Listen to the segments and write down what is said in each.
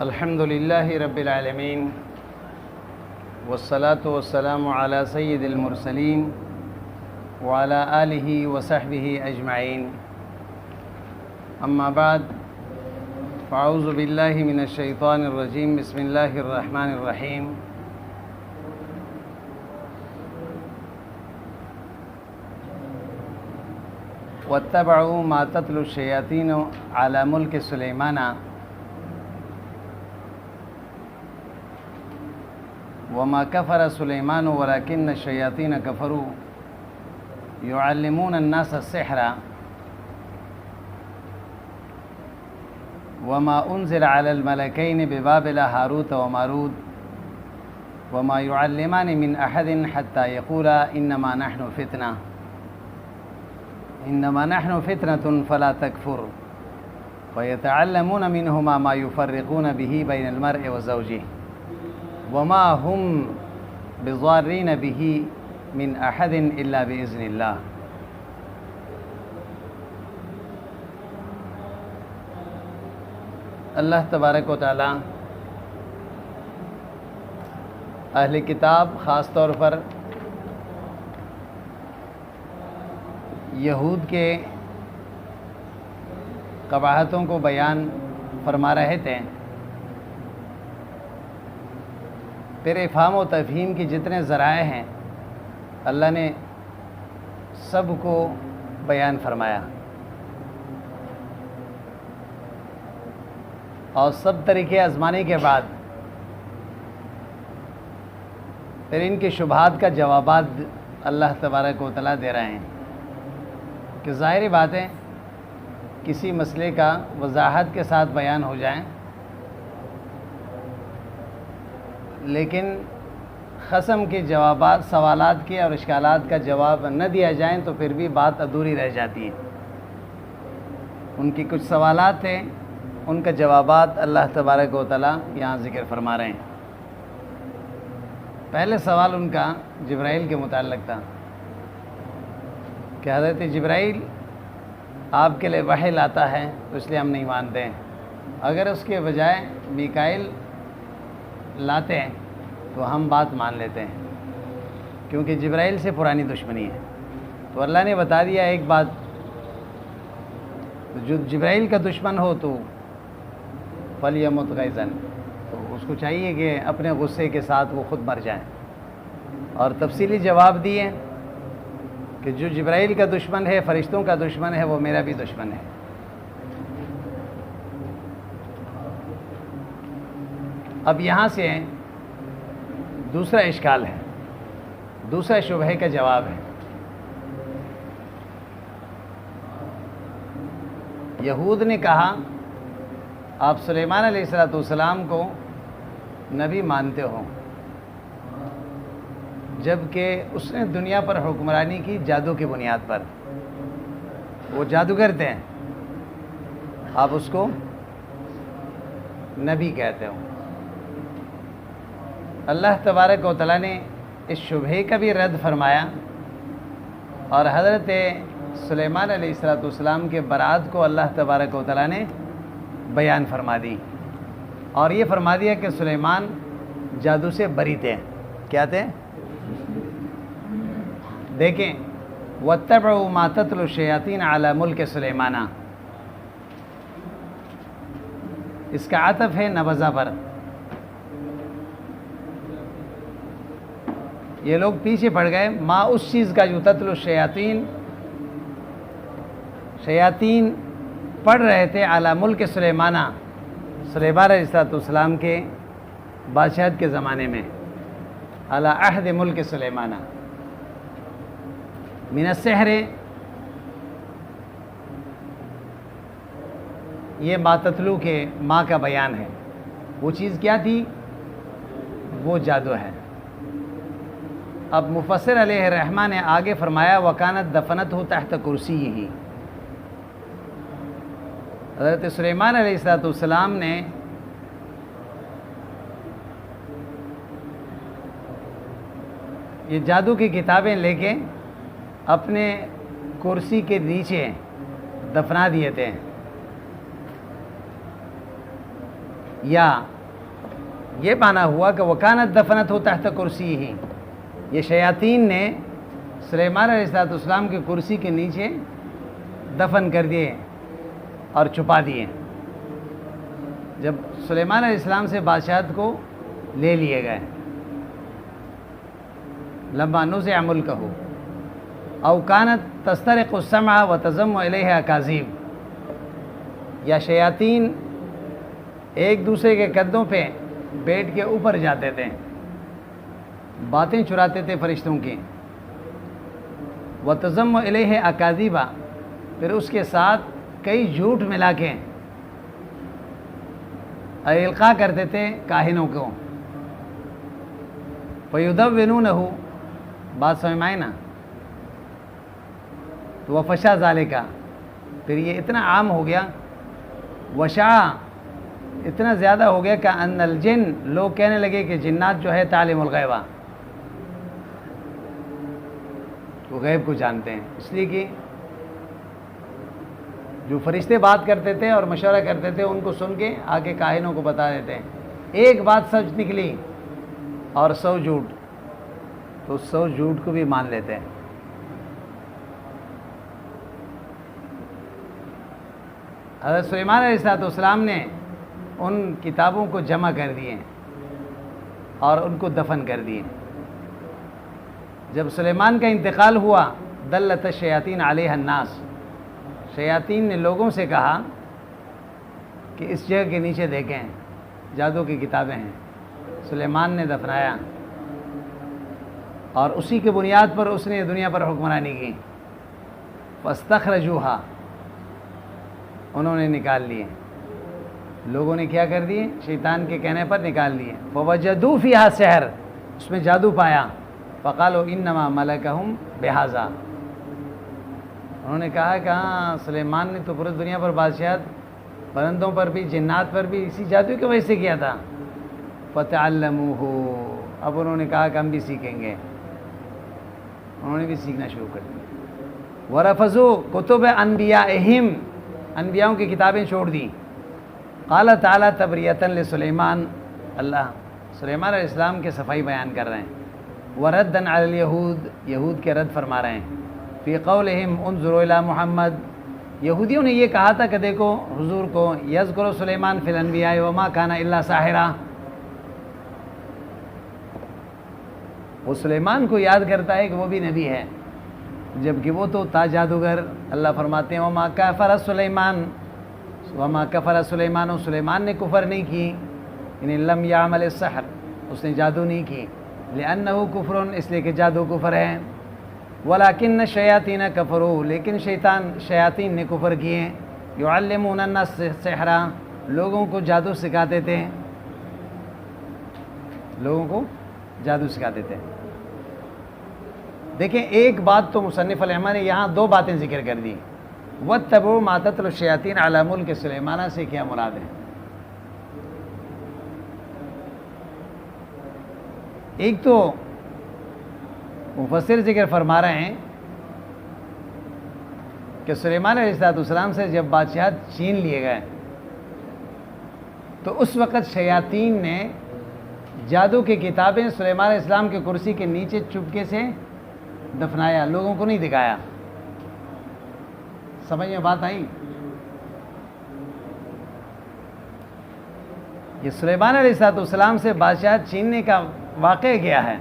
الحمد لله رب العالمين والصلاة والسلام على سيد المرسلين وعلى آله وصحبه أجمعين. أما بعد، فأعوذ بالله من الشيطان الرجيم. بسم الله الرحمن الرحيم. واتبعوا ما تتلو الشياطين على ملك سليمان وما كفر سليمان ولكن الشياطين كفروا يعلمون الناس السحر وما أنزل على الملكين ببابل هاروت وماروت وما يعلمان من أحد حتى يقولا إنما نحن فتنة فلا تكفر فيتعلمون منهما ما يفرقون به بين المرء وزوجه وما هم بضارين به من أحد إلا بإذن الله. اللہ تبارک و تعالیٰ اہل کتاب خاص طور پر یہود کے قباحتوں کو بیان فرما رہے تھے. پھر افہام و تفہیم کی جتنے ذرائع ہیں اللہ نے سب کو بیان فرمایا اور سب طریقے آزمانے کے بعد پھر ان کے شبہات کا جوابات اللہ تبارک و تعالیٰ دے رہے ہیں کہ ظاہری باتیں کسی مسئلے کا وضاحت کے ساتھ بیان ہو جائیں، لیکن خصم کے جوابات، سوالات کے اور اشکالات کا جواب نہ دیا جائیں تو پھر بھی بات ادھوری رہ جاتی ہے. ان کی کچھ سوالات تھے، ان کا جوابات اللہ تبارک و تعالیٰ یہاں ذکر فرما رہے ہیں. پہلے سوال ان کا جبرائیل کے متعلق تھا کہ حضرت جبرائیل آپ کے لیے وحی لاتا ہے تو اس لیے ہم نہیں مانتے ہیں، اگر اس کے بجائے میکائیل لاتے ہیں تو ہم بات مان لیتے ہیں، کیونکہ جبرائیل سے پرانی دشمنی ہے. تو اللہ نے بتا دیا ایک بات، جو جبرائیل کا دشمن ہو تو فلیمت غیظاً، تو اس کو چاہیے کہ اپنے غصے کے ساتھ وہ خود مر جائیں. اور تفصیلی جواب دیے کہ جو جبرائیل کا دشمن ہے، فرشتوں کا دشمن ہے، وہ میرا بھی دشمن ہے. اب یہاں سے دوسرا اشکال ہے، دوسرا شبہے کا جواب ہے. یہود نے کہا آپ سلیمان علیہ السلام کو نبی مانتے ہو، جبکہ اس نے دنیا پر حکمرانی کی جادو کی بنیاد پر. وہ جادوگر تھے، آپ اس کو نبی کہتے ہو. اللہ تبارک و تعالیٰ نے اس شبہے کا بھی رد فرمایا اور حضرت سلیمان علیہ السلام کے برات کو اللہ تبارک و تعالیٰ نے بیان فرما دی اور یہ فرما دیا کہ سلیمان جادو سے بری تھے. کیا تھے؟ دیکھیں، وَاتَّبَعُوا مَا تَتْلُو الشَّيَاطِينُ عَلَى مُلْكِ سُلَيْمَانَ، اس کا عطف ہے نبذہ پر. یہ لوگ پیچھے پڑ گئے. ما اس چیز کا جو تتلو الشیاطین، شیاطین پڑھ رہے تھے علی ملک سلیمان، سلیمان علیہ السلام کے بادشاہت کے زمانے میں، علی عہد ملک سلیمان. من السحر، یہ ما تتلو کے ماں کا بیان ہے. وہ چیز کیا تھی؟ وہ جادو ہے. اب مفسر علیہ الرحمہ نے آگے فرمایا وَكَانَتْ دَفَنَتْهُ تَحْتَ كُرْسِيِّهِ. حضرت سلیمان علیہ السلام نے یہ جادو کی کتابیں لے کے اپنے کرسی کے نیچے دفنا دیے تھے. یا یہ معنی ہوا کہ وکانت دفنت ہو تحت کرسی ہی، یہ شیاطین نے سلیمان علیہ السلام کی کرسی کے نیچے دفن کر دیے اور چھپا دیے۔ جب سلیمان علیہ السلام سے بادشاہت کو لے لیے گئے، لما نزع ملکہ او کانت تسترق السمع وتضم الیہ اکاذیب، یا شیاطین ایک دوسرے کے قدوں پہ بیٹھ کے اوپر جاتے تھے، باتیں چراتے تھے فرشتوں کی، وتضم الیہ اکاذیبا، پھر اس کے ساتھ کئی جھوٹ ملا کے القاء کرتے تھے کاہنوں کو، فیدونونہ، بات سمجھ میں آئی نا؟ تو وفشا ذالکہ، پھر یہ اتنا عام ہو گیا، وشاع اتنا زیادہ ہو گیا کہ ان الجن، لوگ کہنے لگے کہ جنات جو ہے تعلیم الغیبہ، وہ غیب کو جانتے ہیں، اس لیے کہ جو فرشتے بات کرتے تھے اور مشورہ کرتے تھے ان کو سن کے آگے کاہنوں کو بتا دیتے ہیں، ایک بات سچ نکلی اور 100 جھوٹ، تو 100 جھوٹ کو بھی مان لیتے ہیں۔ حضرت سلیمان علیہ السلام نے ان کتابوں کو جمع کر دیے اور ان کو دفن کر دیے۔ جب سلیمان کا انتقال ہوا، دلت الشیاطین علیہ الناس، شیاطین نے لوگوں سے کہا کہ اس جگہ کے نیچے دیکھیں جادو کی کتابیں ہیں، سلیمان نے دفنایا اور اسی کے بنیاد پر اس نے دنیا پر حکمرانی کی۔ فاستخرجوها، انہوں نے نکال لیے، لوگوں نے کیا کر دیے؟ شیطان کے کہنے پر نکال لیے۔ فوجدوا فیہا سحر، اس میں جادو پایا۔ فقالوا انما ملکہم بہذا، انہوں نے کہا کہ ہاں سلیمان نے تو پوری دنیا پر بادشاہت پرندوں پر بھی جنات پر بھی اسی جادو کی وجہ سے کیا تھا۔ فتعلموہ، اب انہوں نے کہا کہ ہم بھی سیکھیں گے، انہوں نے بھی سیکھنا شروع کر دیا۔ ورفضوا کتب انبیائہم، انبیاؤں کی کتابیں چھوڑ دی۔ قال تعالی تبریۃ لسلیمان، اللہ سلیمان علیہ السلام کے صفائی بیان کر رہے ہیں۔ وردًا علی الیہود، یہود کے رد فرما رہے ہیں۔ فی قولہم انظروا الی محمد، یہودیوں نے یہ کہا تھا کہ دیکھو حضور کو، یذکر سلیمان فی الانبیاء وما کان الا ساحرا، وہ سلیمان کو یاد کرتا ہے کہ وہ بھی نبی ہے، جبکہ وہ تو تھا جادوگر۔ اللہ فرماتے ہیں وما کفر سلیمان، وما کفر سلیمان، سلیمان نے کفر نہیں کی، یعنی لم یعمل السحر، اس نے جادو نہیں کی، لأنہ کفر، اس لیے کہ جادو کفر ہے۔ ولیکن الشیاطین کفروا، لیکن شیاطین نے کفر کیے۔ یعلمون الناس السحر، لوگوں کو جادو سکھاتے تھے، لوگوں کو جادو سکھاتے تھے۔ دیکھیں ایک بات تو مصنف الرحمٰن نے یہاں 2 باتیں ذکر کر دی، واتبعوا ما تتلو الشیاطین علی ملک سلیمان سے کیا مراد ہے؟ ایک تو مفسر ذکر فرما رہے ہیں کہ سلیمان علیہ السلام سے جب بادشاہت چھین لیے گئے تو اس وقت شیاطین نے جادو کی کتابیں سلیمان علیہ السلام کے کرسی کے نیچے چپکے سے دفنایا، لوگوں کو نہیں دکھایا۔ سمجھ میں بات آئی؟ یہ سلیمان علیہ السلام سے بادشاہت چھیننے کا واقعہ کیا ہے؟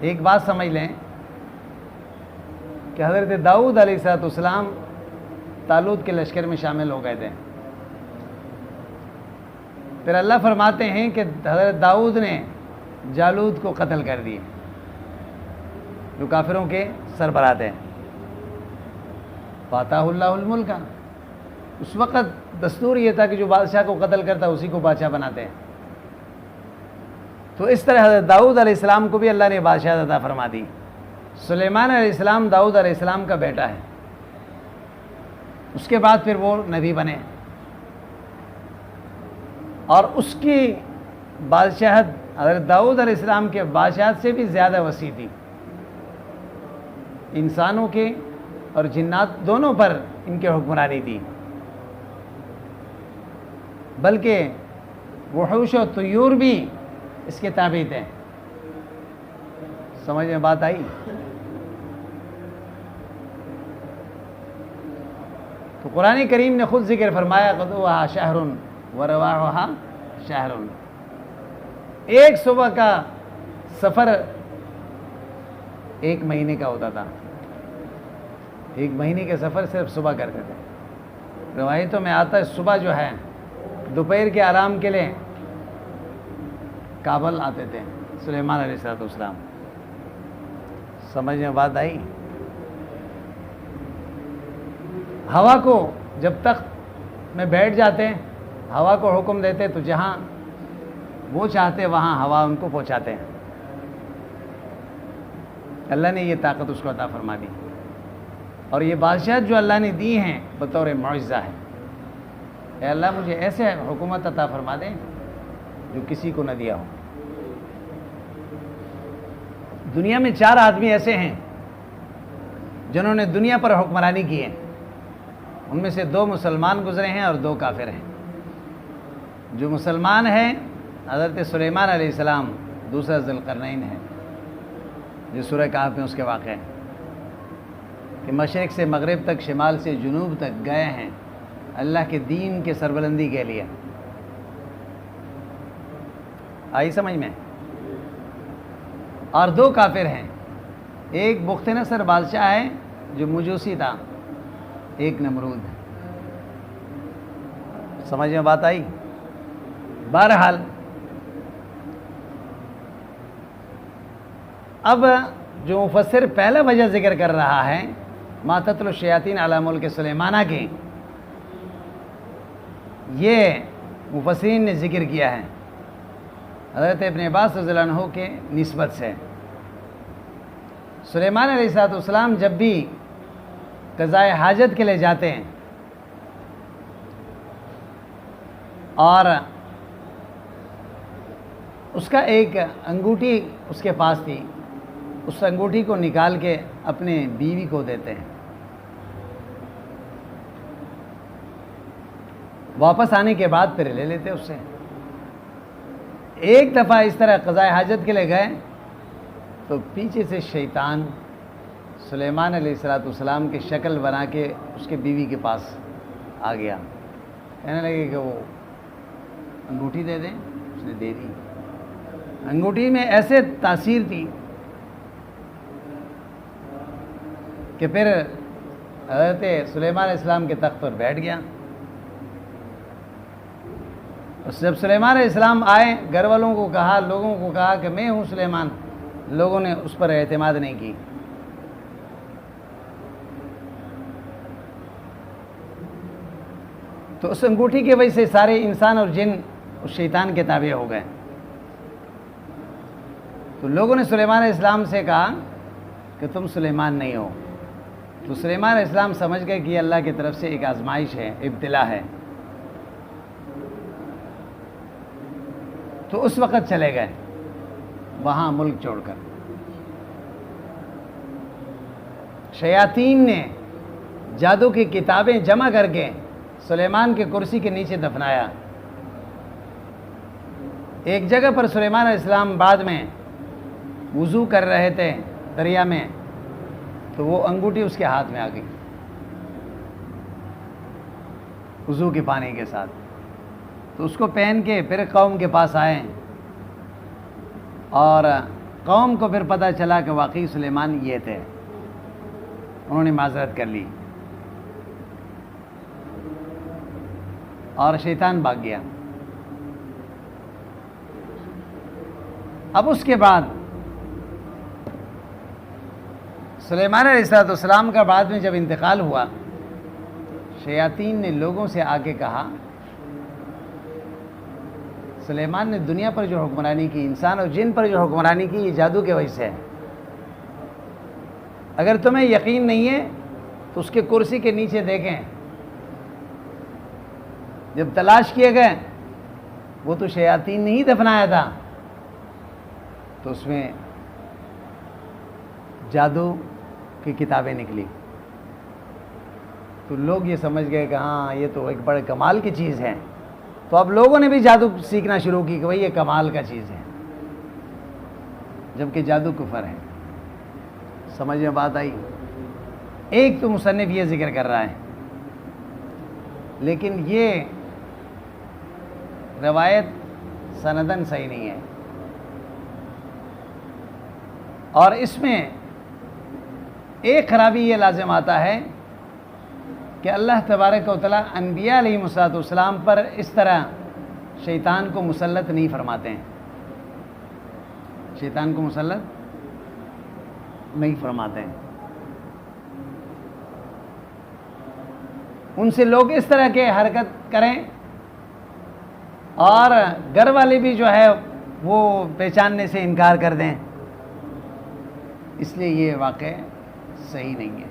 ایک بات سمجھ لیں کہ حضرت داؤد علیہ السلام طالوت کے لشکر میں شامل ہو گئے تھے، پھر اللہ فرماتے ہیں کہ حضرت داؤد نے جالوت کو قتل کر دیے، جو کافروں کے سربراہ تھے۔ فاتح اللہ الملک، اس وقت دستور یہ تھا کہ جو بادشاہ کو قتل کرتا اسی کو بادشاہ بناتے ہیں۔ تو اس طرح حضرت داؤد علیہ السلام کو بھی اللہ نے بادشاہ عطا فرما دی۔ سلیمان علیہ السلام داؤد علیہ السلام کا بیٹا ہے، اس کے بعد پھر وہ نبی بنے، اور اس کی بادشاہت حضرت داؤد علیہ السلام کے بادشاہت سے بھی زیادہ وسیع تھی، انسانوں کے اور جنات دونوں پر ان کے حکمرانی تھی۔ بلکہ وحوش و طیور بھی اس کے تابع تھے۔ سمجھ میں بات آئی؟ تو قرآن کریم نے خود ذکر فرمایا غدوہا شہر ورواحہا شہر، ایک صبح کا سفر 1 مہینے کا ہوتا تھا، 1 مہینے کے سفر صرف صبح کرتے تھے۔ روایتوں میں آتا ہے صبح جو ہے دوپہر کے آرام کے لیے کابل آتے تھے سلیمان علیہ السلام۔ سمجھ میں بات آئی؟ ہوا کو جب تخت میں بیٹھ جاتے، ہوا کو حکم دیتے تو جہاں وہ چاہتے وہاں ہوا ان کو پہنچاتے ہیں۔ اللہ نے یہ طاقت اس کو عطا فرما دی، اور یہ بادشاہت جو اللہ نے دی ہیں بطور معجزہ ہے۔ اے اللہ مجھے ایسے حکومت عطا فرما دیں جو کسی کو نہ دیا ہو۔ دنیا میں 4 آدمی ایسے ہیں جنہوں نے دنیا پر حکمرانی کی ہے، ان میں سے 2 مسلمان گزرے ہیں اور 2 کافر ہیں۔ جو مسلمان ہیں حضرت سلیمان علیہ السلام، دوسرا ذوالقرنین ہے جو سورہ کہف میں اس کے واقع ہیں کہ مشرق سے مغرب تک، شمال سے جنوب تک گئے ہیں اللہ کے دین کے سربلندی کے لیے۔ آئی سمجھ میں؟ اور 2 کافر ہیں، ایک بخت نصر بادشاہ ہے جو مجوسی تھا، ایک نمرود۔ سمجھ میں بات آئی؟ بہرحال اب جو مفسر پہلا وجہ ذکر کر رہا ہے ما تتلو الشیاطین علی ملک سلیمانہ کی، یہ مفسرین نے ذکر کیا ہے حضرت ابن عباس رضی اللہ عنہ کے نسبت سے۔ سلیمان علیہ السلام جب بھی قضائے حاجت کے لیے جاتے ہیں اور اس کا ایک انگوٹھی اس کے پاس تھی، اس انگوٹھی کو نکال کے اپنے بیوی کو دیتے ہیں، واپس آنے کے بعد پھر لے لیتے اس سے۔ ایک دفعہ اس طرح قضائے حاجت کے لیے گئے تو پیچھے سے شیطان سلیمان علیہ السلام کی شکل بنا کے اس کے بیوی کے پاس آ گیا، کہنے لگے کہ وہ انگوٹھی دے دیں، اس نے دے دی۔ انگوٹھی میں ایسے تاثیر تھی کہ پھر حضرت سلیمان علیہ السلام کے تخت پر بیٹھ گیا۔ جب سلیمان علیہ السلام آئے، گھر والوں کو کہا، لوگوں کو کہا کہ میں ہوں سلیمان، لوگوں نے اس پر اعتماد نہیں کی۔ تو اس انگوٹھی کی وجہ سے سارے انسان اور جن اس شیطان کے تابع ہو گئے۔ تو لوگوں نے سلیمان علیہ السلام سے کہا کہ تم سلیمان نہیں ہو۔ تو سلیمان علیہ السلام سمجھ گئے کہ یہ اللہ کی طرف سے ایک آزمائش ہے، ابتلا ہے، تو اس وقت چلے گئے وہاں ملک چھوڑ کر۔ شیاطین نے جادو کی کتابیں جمع کر کے سلیمان کے کرسی کے نیچے دفنایا۔ ایک جگہ پر سلیمان علیہ السلام بعد میں وضو کر رہے تھے دریا میں، تو وہ انگوٹھی اس کے ہاتھ میں آ گئی وضو کے پانی کے ساتھ۔ تو اس کو پہن کے پھر قوم کے پاس آئے، اور قوم کو پھر پتہ چلا کہ واقعی سلیمان یہ تھے، انہوں نے معذرت کر لی اور شیطان بھاگ گیا۔ اب اس کے بعد سلیمان علیہ السلام کا بعد میں جب انتقال ہوا، شیاطین نے لوگوں سے آ کے کہا سلیمان نے دنیا پر جو حکمرانی کی، انسان اور جن پر جو حکمرانی کی، یہ جادو کے وجہ سے ہے۔ اگر تمہیں یقین نہیں ہے تو اس کے کرسی کے نیچے دیکھیں، جب تلاش کیے گئے وہ تو شیاطین نے ہی دفنایا تھا، تو اس میں جادو کی کتابیں نکلی۔ تو لوگ یہ سمجھ گئے کہ ہاں یہ تو ایک بڑے کمال کی چیز ہے، تو اب لوگوں نے بھی جادو سیکھنا شروع کی کہ بھئی یہ کمال کا چیز ہے، جبکہ جادو کفر ہے۔ سمجھ میں بات آئی؟ ایک تو مصنف یہ ذکر کر رہا ہے، لیکن یہ روایت سندن صحیح نہیں ہے، اور اس میں ایک خرابی یہ لازم آتا ہے کہ اللہ تبارک و تعالیٰ انبیاء علیہ السلام پر اس طرح شیطان کو مسلط نہیں فرماتے ہیں، شیطان کو مسلط نہیں فرماتے ہیں۔ ان سے لوگ اس طرح کے حرکت کریں اور گھر والے بھی جو ہے وہ پہچاننے سے انکار کر دیں، اس لیے یہ واقع صحیح نہیں ہے۔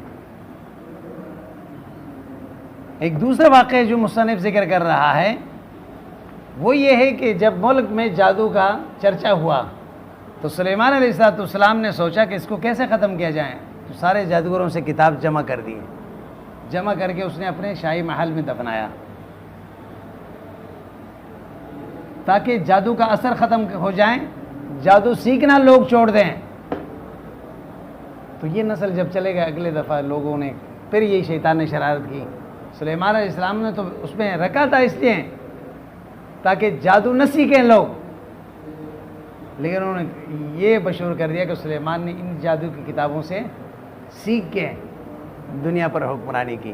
ایک دوسرا واقعہ جو مصنف ذکر کر رہا ہے وہ یہ ہے کہ جب ملک میں جادو کا چرچا ہوا تو سلیمان علیہ السلام نے سوچا کہ اس کو کیسے ختم کیا جائے، تو سارے جادوگروں سے کتاب جمع کر دی، جمع کر کے اس نے اپنے شاہی محل میں دفنایا تاکہ جادو کا اثر ختم ہو جائیں، جادو سیکھنا لوگ چھوڑ دیں۔ تو یہ نسل جب چلے گئے، اگلے دفعہ لوگوں نے پھر یہی شیطان نے شرارت کی، سلیمان علیہ السلام نے تو اس میں رکھا تھا اس لیے تاکہ جادو نہ سیکھیں لوگ، لیکن انہوں نے یہ بشور کر دیا کہ سلیمان نے ان جادو کی کتابوں سے سیکھ کے دنیا پر حکمرانی کی۔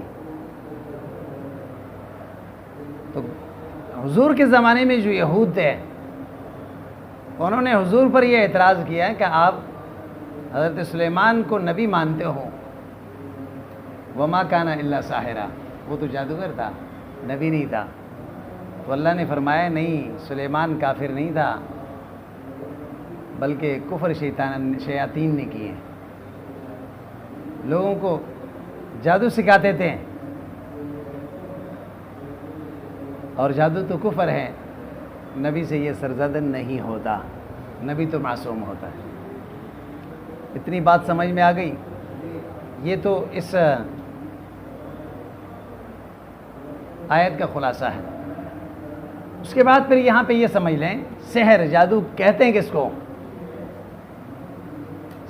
تو حضور کے زمانے میں جو یہود تھے انہوں نے حضور پر یہ اعتراض کیا کہ آپ حضرت سلیمان کو نبی مانتے ہو، وما کان الا ساحرا، وہ تو جادوگر تھا، نبی نہیں تھا۔ تو اللہ نے فرمایا نہیں، سلیمان کافر نہیں تھا، بلکہ کفر شیاطین نے کیے، لوگوں کو جادو سکھاتے تھے، اور جادو تو کفر ہے، نبی سے یہ سرزد نہیں ہوتا، نبی تو معصوم ہوتا ہے۔ اتنی بات سمجھ میں آ گئی؟ یہ تو اس آیت کا خلاصہ ہے۔ اس کے بعد پھر یہاں پہ یہ سمجھ لیں، سحر جادو کہتے ہیں کس کو؟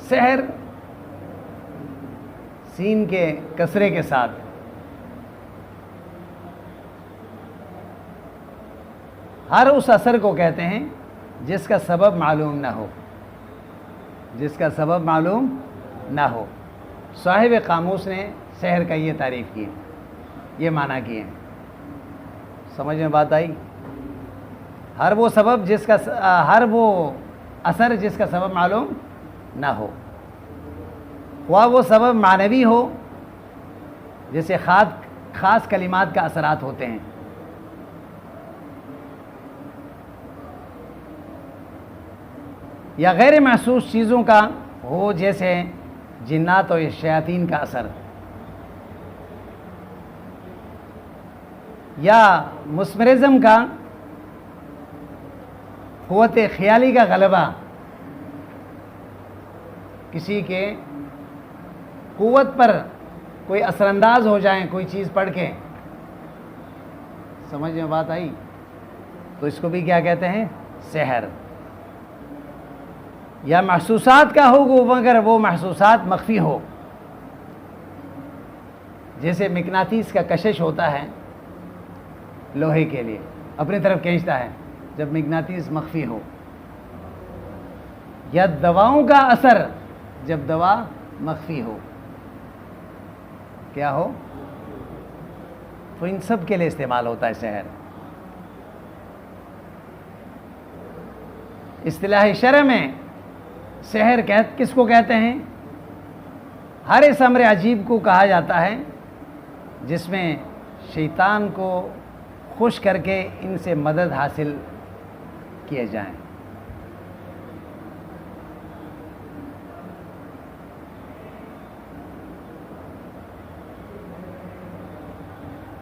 سحر سین کے کسرے کے ساتھ ہر اس اثر کو کہتے ہیں جس کا سبب معلوم نہ ہو، جس کا سبب معلوم نہ ہو۔ صاحب قاموس نے سحر کا یہ تعریف کی، یہ معنی کیے، سمجھ میں بات آئی؟ ہر وہ سبب جس کا ہر وہ اثر جس کا سبب معلوم نہ ہو، خواہ وہ سبب معنوی ہو جیسے خاص کلمات کا اثرات ہوتے ہیں، یا غیر محسوس چیزوں کا ہو جیسے جنات اور شیاطین کا اثر، یا مسمرزم کا قوت خیالی کا غلبہ، کسی کے قوت پر کوئی اثر انداز ہو جائیں کوئی چیز پڑھ کے، سمجھ میں بات آئی؟ تو اس کو بھی کیا کہتے ہیں؟ سحر۔ یا محسوسات کا ہو مگر وہ محسوسات مخفی ہو، جیسے مقناطیس کا کشش ہوتا ہے لوہے کے لیے، اپنی طرف کھینچتا ہے جب مقناطیس مخفی ہو، یا دواؤں کا اثر جب دوا مخفی ہو، کیا ہو؟ تو ان سب کے لیے استعمال ہوتا ہے سحر۔ اصطلاح شرع میں سحر کس کو کہتے ہیں؟ ہر اس امر عجیب کو کہا جاتا ہے جس میں شیطان کو خوش کر کے ان سے مدد حاصل کیے جائیں۔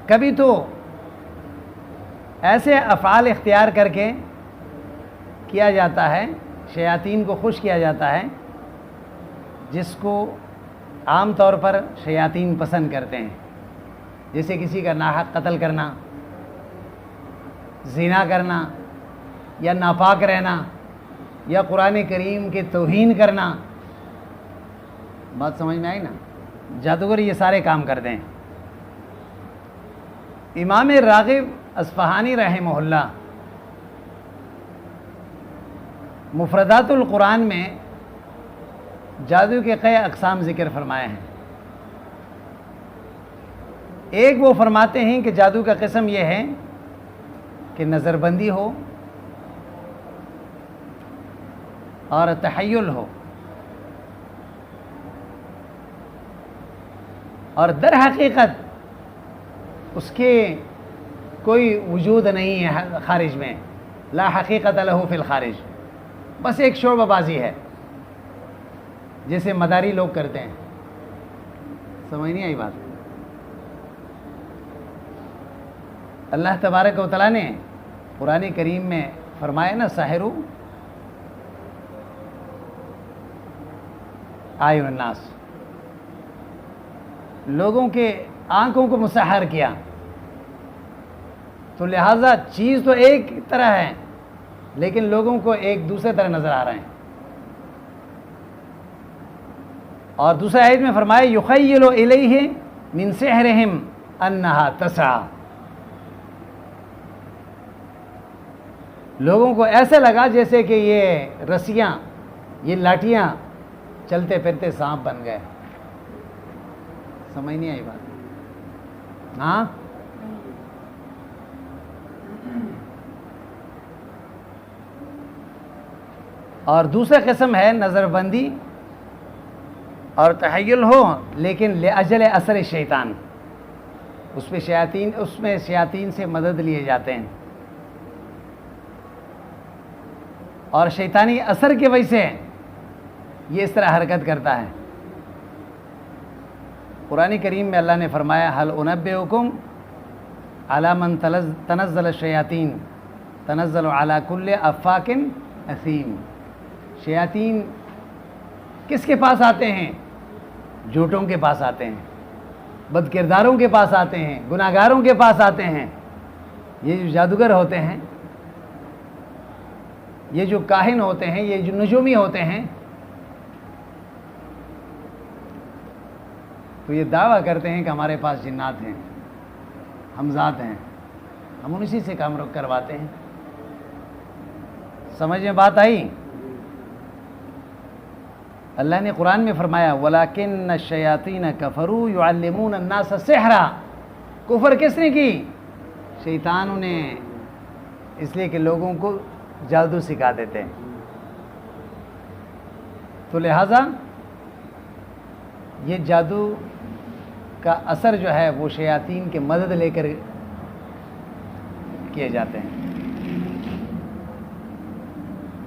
کبھی تو ایسے افعال اختیار کر کے کیا جاتا ہے، شیاطین کو خوش کیا جاتا ہے جس کو عام طور پر شیاطین پسند کرتے ہیں، جیسے کسی کا ناحق قتل کرنا، زنا کرنا یا ناپاک رہنا یا قرآن کریم کے توہین کرنا. بات سمجھ میں آئی نا؟ جادوگر یہ سارے کام کرتے ہیں. امام راغب اصفہانی رحمہ اللہ مفردات القرآن میں جادو کے کئی اقسام ذکر فرمائے ہیں. ایک وہ فرماتے ہیں کہ جادو کا قسم یہ ہے کہ نظر بندی ہو اور تحیل ہو، اور در حقیقت اس کے کوئی وجود نہیں ہے خارج میں، لا حقیقت لہ فی الخارج، بس ایک شعبہ بازی ہے جیسے مداری لوگ کرتے ہیں. سمجھ نہیں آئی بات؟ اللہ تبارک و تعالیٰ نے قرآن کریم میں فرمایا نا ساحرو اعین الناس، لوگوں کے آنکھوں کو مسحر کیا. تو لہٰذا چیز تو ایک طرح ہے لیکن لوگوں کو ایک دوسرے طرح نظر آ رہے ہیں. اور دوسرے آیت میں فرمایا یخیل الیہ من سحرہم انہا تسعی، لوگوں کو ایسے لگا جیسے کہ یہ رسیاں، یہ لاٹیاں چلتے پھرتے سانپ بن گئے. سمجھ نہیں آئی بات؟ ہاں. اور دوسرا قسم ہے نظر بندی اور تحیل ہو لیکن لاجل اثر شیطان، اس میں شیاطین سے مدد لیے جاتے ہیں اور شیطانی اثر کی وجہ سے یہ اس طرح حرکت کرتا ہے. قرآن کریم میں اللہ نے فرمایا هل انبئکم علی من تنزل الشیاطین تنزل علی کل افاک اثیم. شیاطین کس کے پاس آتے ہیں؟ جھوٹوں کے پاس آتے ہیں، بد کرداروں کے پاس آتے ہیں، گناہگاروں کے پاس آتے ہیں. یہ جو جادوگر ہوتے ہیں، یہ جو کاہن ہوتے ہیں، یہ جو نجومی ہوتے ہیں، تو یہ دعویٰ کرتے ہیں کہ ہمارے پاس جنات ہیں، ہم ذات ہیں، ہم انسی سے کام کرواتے ہیں. سمجھ میں بات آئی؟ اللہ نے قرآن میں فرمایا وَلَكِنَّ الشَّيَاطِينَ كَفَرُوا يُعَلِّمُونَ النَّاسَ السِّحْرَ. کفر کس نے کی؟ شیطانوں نے، اس لیے کہ لوگوں کو جادو سکھا دیتے ہیں. تو لہٰذا یہ جادو کا اثر جو ہے وہ شیاطین کی مدد لے کر کیے جاتے ہیں.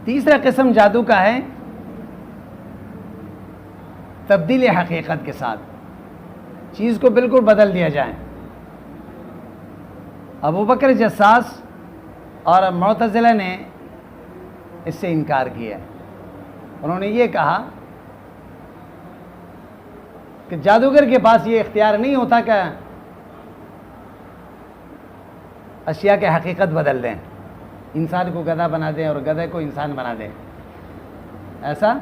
تیسرا قسم جادو کا ہے تبدیل حقیقت کے ساتھ، چیز کو بالکل بدل دیا جائے. ابو بکر جساس اور معتزلہ نے اس سے انکار کیا. انہوں نے یہ کہا کہ جادوگر کے پاس یہ اختیار نہیں ہوتا کہ اشیاء کی حقیقت بدل دیں، انسان کو گدھا بنا دیں اور گدھے کو انسان بنا دیں. ایسا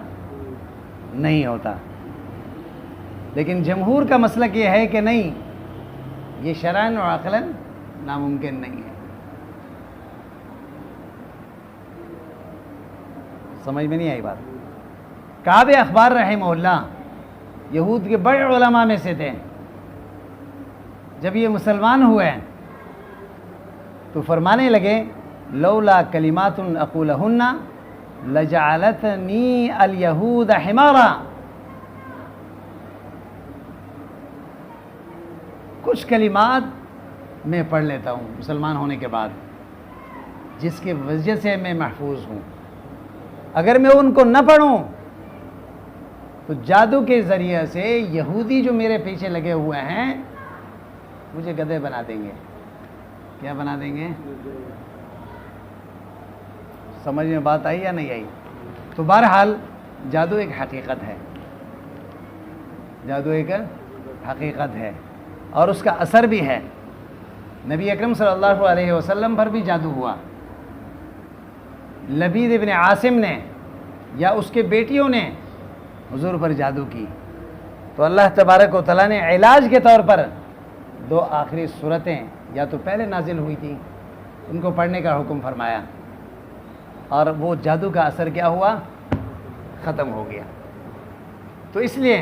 نہیں ہوتا. لیکن جمہور کا مسلک یہ ہے کہ نہیں، یہ شرعاً و عقلاً ناممکن نہیں ہے. سمجھ میں نہیں آئی بات؟ کعب اخبار رحمہ اللہ یہود کے بڑے علماء میں سے تھے. جب یہ مسلمان ہوئے تو فرمانے لگے لولا کلمات اقولہن لجعلتنی الیہود حمارا. کچھ کلمات میں پڑھ لیتا ہوں مسلمان ہونے کے بعد جس کی وجہ سے میں محفوظ ہوں، اگر میں ان کو نہ پڑھوں تو جادو کے ذریعے سے یہودی جو میرے پیچھے لگے ہوئے ہیں مجھے گدھے بنا دیں گے. کیا بنا دیں گے؟ سمجھ میں بات آئی یا نہیں آئی؟ تو بہرحال جادو ایک حقیقت ہے، جادو ایک حقیقت ہے اور اس کا اثر بھی ہے. نبی اکرم صلی اللہ علیہ وسلم پر بھی جادو ہوا. لبید ابن عاصم نے یا اس کے بیٹیوں نے حضور پر جادو کی. تو اللہ تبارک و تعالیٰ نے علاج کے طور پر 2 آخری صورتیں یا تو پہلے نازل ہوئی تھیں ان کو پڑھنے کا حکم فرمایا، اور وہ جادو کا اثر کیا ہوا؟ ختم ہو گیا. تو اس لیے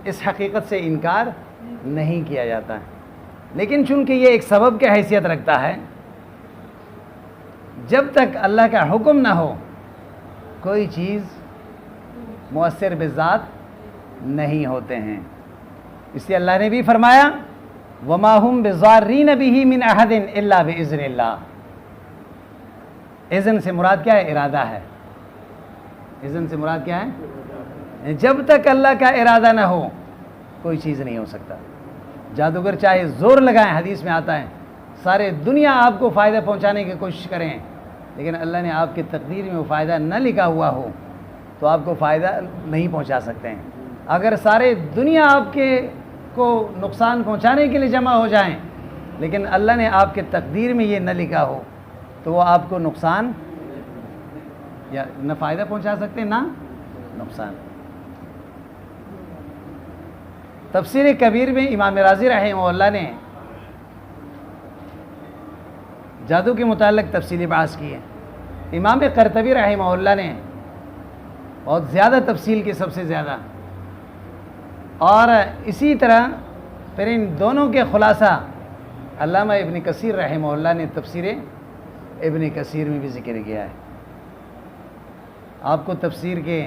اس حقیقت سے انکار نہیں کیا جاتا ہے. لیکن چونکہ یہ ایک سبب کی حیثیت رکھتا ہے، جب تک اللہ کا حکم نہ ہو کوئی چیز مؤثر بذات نہیں ہوتے ہیں. اس لیے اللہ نے بھی فرمایا وَمَا هُمْ بِضَارِّينَ بِهِ مِنْ أَحَدٍ إِلَّا بِإِذْنِ اللَّهِ. اذن سے مراد کیا ہے؟ ارادہ ہے. اذن سے مراد کیا ہے؟ جب تک اللہ کا ارادہ نہ ہو کوئی چیز نہیں ہو سکتا. جادوگر چاہے زور لگائیں، حدیث میں آتا ہے سارے دنیا آپ کو فائدہ پہنچانے کی کوشش کریں، لیکن اللہ نے آپ کی تقدیر میں وہ فائدہ نہ لکھا ہوا ہو تو آپ کو فائدہ نہیں پہنچا سکتے ہیں. اگر سارے دنیا آپ کے کو نقصان پہنچانے کے لیے جمع ہو جائیں لیکن اللہ نے آپ کے تقدیر میں یہ نہ لکھا ہو تو وہ آپ کو نقصان یا نہ فائدہ پہنچا سکتے نہ نقصان. تفسیر کبیر میں امام رازی رحمہ اللہ نے جادو کے متعلق تفصیلی بحث کی ہے. امام قرطبی رحمہ اللہ نے بہت زیادہ تفصیل کی، سب سے زیادہ. اور اسی طرح پھر ان دونوں کے خلاصہ علامہ ابن کثیر رحمہ اللہ نے تفسیر ابن کثیر میں بھی ذکر کیا ہے. آپ کو تفسیر کے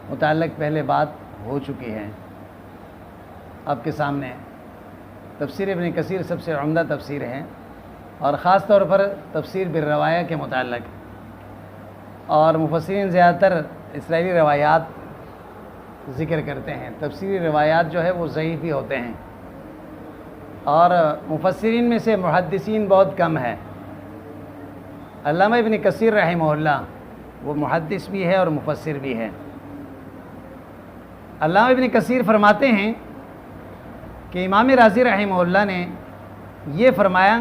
متعلق پہلے بات ہو چکی ہے آپ کے سامنے. تفسیر ابن کثیر سب سے عمدہ تفسیر ہے، اور خاص طور پر تفسیر بالروایہ کے متعلق. اور مفسرین زیادہ تر اسرائیلی روایات ذکر کرتے ہیں. تفسیری روایات جو ہے وہ ضعیف ہی ہوتے ہیں، اور مفسرین میں سے محدثین بہت کم ہیں. علامہ ابن کثیر رحمہ اللہ وہ محدث بھی ہے اور مفسر بھی ہے. علامہ ابن کثیر فرماتے ہیں کہ امام رازی رحمہ اللہ نے یہ فرمایا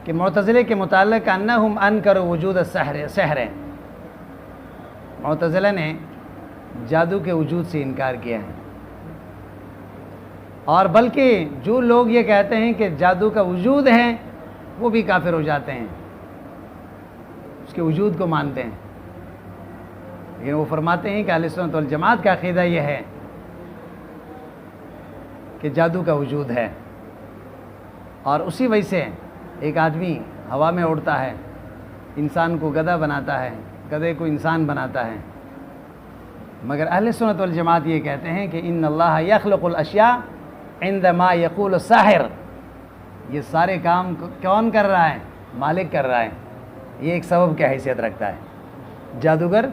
کہ معتزلے کے متعلق انہم انکروا وجود السحر، معتزلہ نے جادو کے وجود سے انکار کیا ہے. اور بلکہ جو لوگ یہ کہتے ہیں کہ جادو کا وجود ہے وہ بھی کافر ہو جاتے ہیں، اس کے وجود کو مانتے ہیں. لیکن وہ فرماتے ہیں کہ اہل سنت والجماعت کا عقیدہ یہ ہے کہ جادو کا وجود ہے، اور اسی وجہ سے ایک آدمی ہوا میں اڑتا ہے، انسان کو گدھا بناتا ہے، گدھے کو انسان بناتا ہے. مگر اہل سنت والجماعت یہ کہتے ہیں کہ ان اللہ یخلق الاشیاء عندما یقول الساحر. یہ سارے کام کون کر رہا ہے؟ مالک کر رہا ہے. یہ ایک سبب کی حیثیت رکھتا ہے. جادوگر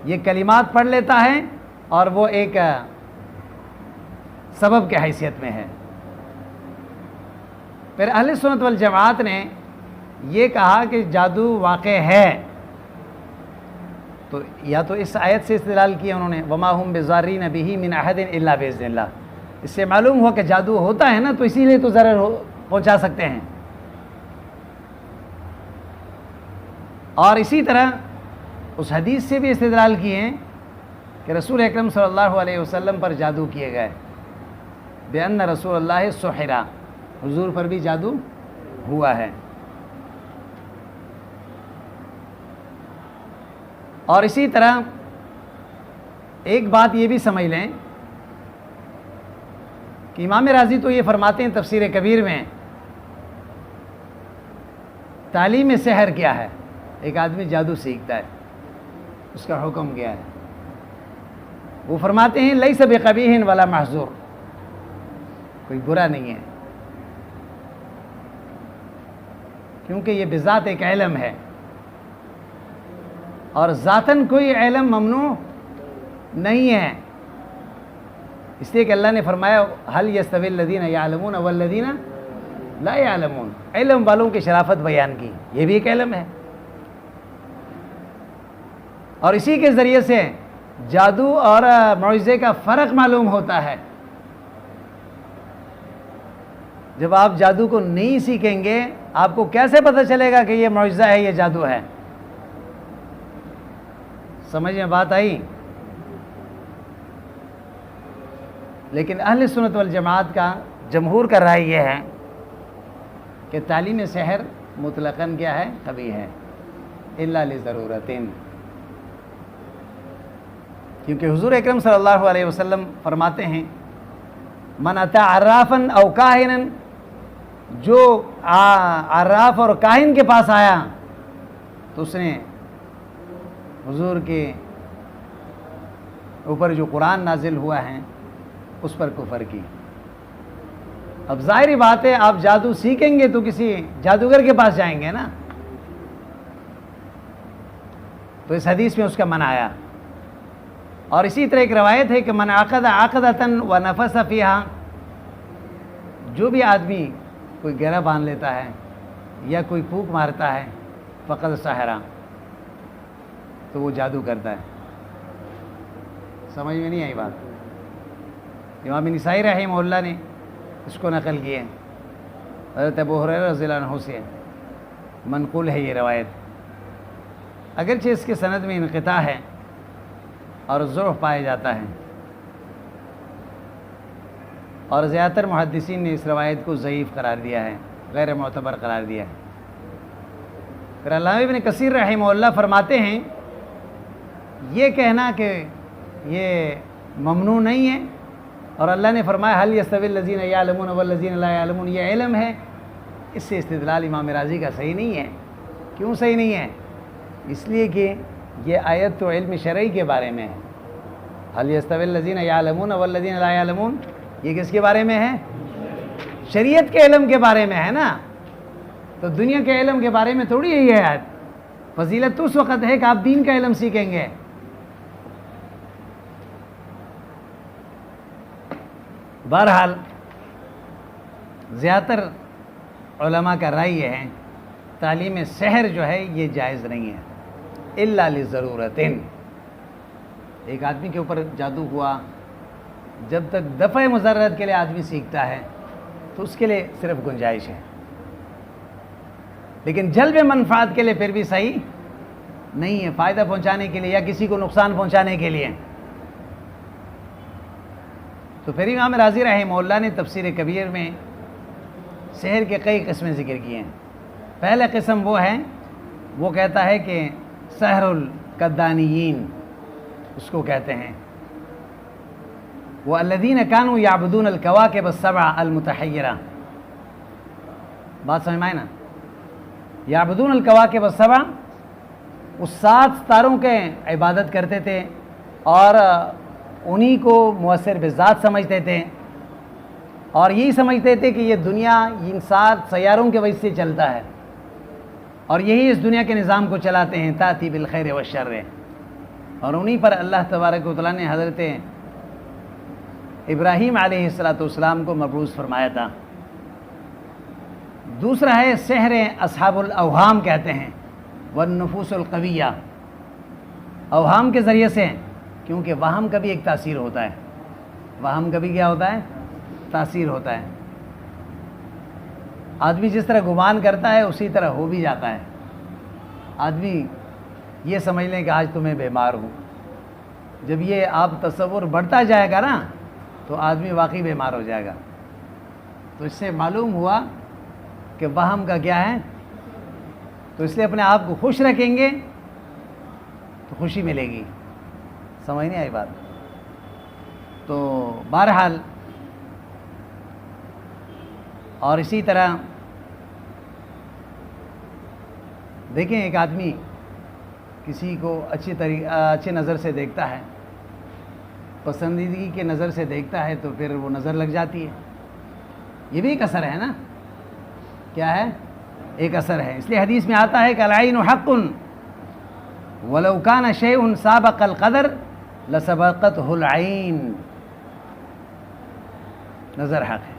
یہ کلمات پڑھ لیتا ہے اور وہ ایک سبب کی حیثیت میں ہے. پھر اہل سنت والجماعت نے یہ کہا کہ جادو واقع ہے، تو یا تو اس آیت سے استدلال کیا انہوں نے وما هم بضارین به من احد الا باذن اللہ. اس سے معلوم ہوا کہ جادو ہوتا ہے نا، تو اسی لیے تو ضرر پہنچا سکتے ہیں. اور اسی طرح اس حدیث سے بھی استدلال کیے ہیں کہ رسول اکرم صلی اللہ علیہ وسلم پر جادو کیے گئے، بأن رسول اللہ سحرا، حضور پر بھی جادو ہوا ہے. اور اسی طرح ایک بات یہ بھی سمجھ لیں کہ امام رازی تو یہ فرماتے ہیں تفسیر کبیر میں تعلیم سحر کیا ہے. ایک آدمی جادو سیکھتا ہے، اس کا حکم کیا ہے؟ وہ فرماتے ہیں لیس بقبیح ولا محظور، کوئی برا نہیں ہے، کیونکہ یہ بذات ایک علم ہے، اور ذاتاً کوئی علم ممنوع نہیں ہے. اس لیے کہ اللہ نے فرمایا هل يستوي الذين يعلمون والذين لا يعلمون. علم والوں کی شرافت بیان کی، یہ بھی ایک علم ہے. اور اسی کے ذریعے سے جادو اور معجزے کا فرق معلوم ہوتا ہے. جب آپ جادو کو نہیں سیکھیں گے آپ کو کیسے پتہ چلے گا کہ یہ معجزہ ہے، یہ جادو ہے؟ سمجھ میں بات آئی؟ لیکن اہل سنت والجماعت کا جمہور کا رائے یہ ہے کہ تعلیم سحر مطلقاً کیا ہے؟ قبیح ہے، الا لضرورتن، کیونکہ حضور اکرم صلی اللہ علیہ وسلم فرماتے ہیں من اتی عرافا او کاہنا، جو عراف اور کاہن کے پاس آیا تو اس نے حضور کے اوپر جو قرآن نازل ہوا ہے اس پر کفر کی۔ اب ظاہری بات ہے آپ جادو سیکھیں گے تو کسی جادوگر کے پاس جائیں گے نا، تو اس حدیث میں اس کا منع آیا۔ اور اسی طرح ایک روایت ہے کہ من عقد عقدۃ ونفث فیہا، جو بھی آدمی کوئی گرہ باندھ لیتا ہے یا کوئی پھونک مارتا ہے فقد سحرا، تو وہ جادو کرتا ہے۔ سمجھ میں نہیں آئی بات؟ امام نسائی رحمہ اللہ نے اس کو نقل کیے، حضرت ابو ہریرہ رضی اللہ عنہ سے منقول ہے یہ روایت، اگرچہ اس کے سند میں انقطاع ہے اور ضعف پایا جاتا ہے، اور زیادہ تر محدثین نے اس روایت کو ضعیف قرار دیا ہے، غیر معتبر قرار دیا ہے۔ پھر علامہ ابن کثیر رحمہ اللہ فرماتے ہیں یہ کہنا کہ یہ ممنوع نہیں ہے، اور اللہ نے فرمایا هل يستوي الذين يعلمون والذين لا يعلمون، یہ علم ہے، اس سے استدلال امام راضی کا صحیح نہیں ہے۔ کیوں صحیح نہیں ہے؟ اس لیے کہ یہ آیت تو علم شرعی کے بارے میں ہے، هل يستوي الذين يعلمون والذين لا يعلمون، یہ کس کے بارے میں ہے؟ شریعت کے علم کے بارے میں ہے نا، تو دنیا کے علم کے بارے میں تھوڑی یہی ہے آیت۔ فضیلت تو اس وقت ہے کہ آپ دین کا علم سیکھیں گے۔ بہرحال زیادہ تر علماء کا رائے یہ ہے تعلیم سحر جو ہے یہ جائز نہیں ہے، الا لضرورتن۔ ایک آدمی کے اوپر جادو ہوا، جب تک دفع مضرت کے لیے آدمی سیکھتا ہے تو اس کے لیے صرف گنجائش ہے، لیکن جلب منفعت کے لیے پھر بھی صحیح نہیں ہے، فائدہ پہنچانے کے لیے یا کسی کو نقصان پہنچانے کے لیے۔ تو پھر امام راضی رحمہ اللہ نے تفسیر کبیر میں سحر کے کئی قسمیں ذکر کیے ہیں۔ پہلا قسم وہ ہے، وہ کہتا ہے کہ سحر القدانیین اس کو کہتے ہیں، وہ الذین کانوا یعبدون الکواکب السبع المتحیرہ، بات سمجھ میں آئے نا؟ یعبدون الکواکب السبع، اس 7 ستاروں کے عبادت کرتے تھے اور انہی کو مؤثر بذات سمجھتے تھے، اور یہی سمجھتے تھے کہ یہ دنیا ان 7 سیاروں کے وجہ سے چلتا ہے، اور یہی اس دنیا کے نظام کو چلاتے ہیں، تاتی بالخیر والشر، اور انہی پر اللہ تبارک و تعالیٰ نے حضرت ابراہیم علیہ السلام کو مبعوث فرمایا تھا۔ دوسرا ہے سحر اصحاب الاوہام کہتے ہیں، والنفوس القویہ، اوہام کے ذریعے سے، کیونکہ وہم کا بھی ایک تاثیر ہوتا ہے، وہم کا بھی کیا ہوتا ہے؟ تاثیر ہوتا ہے۔ آدمی جس طرح گمان کرتا ہے اسی طرح ہو بھی جاتا ہے۔ آدمی یہ سمجھ لیں کہ آج تو میں بیمار ہوں، جب یہ آپ تصور بڑھتا جائے گا نا تو آدمی واقعی بیمار ہو جائے گا۔ تو اس سے معلوم ہوا کہ وہم کا کیا ہے، تو اس لیے اپنے آپ کو خوش رکھیں گے تو خوشی ملے گی۔ سمجھ نہیں آئی بات؟ تو بہرحال، اور اسی طرح دیکھیں ایک آدمی کسی کو اچھی نظر سے دیکھتا ہے، پسندیدگی کے نظر سے دیکھتا ہے تو پھر وہ نظر لگ جاتی ہے، یہ بھی ایک اثر ہے نا، کیا ہے؟ ایک اثر ہے۔ اس لیے حدیث میں آتا ہے کہ العین حق ولو کان شیء سابق القدر لسبقته العین، نظر حق ہے،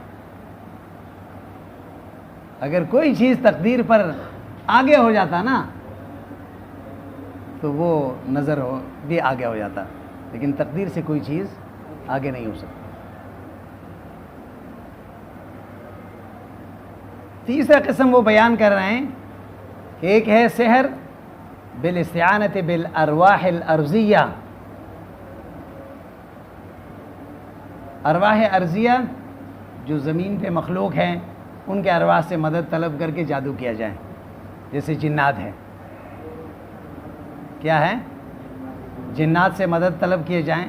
اگر کوئی چیز تقدیر پر آگے ہو جاتا نا تو وہ نظر بھی آگے ہو جاتا، لیکن تقدیر سے کوئی چیز آگے نہیں ہو سکتی۔ تیسرا قسم وہ بیان کر رہے ہیں کہ ایک ہے سحر بالاستعانت بالارواح الارضیہ. ارواح ارضیہ جو زمین پہ مخلوق ہیں ان کے ارواح سے مدد طلب کر کے جادو کیا جائے، جیسے جنات ہے. کیا ہے؟ جنات سے مدد طلب کیے جائیں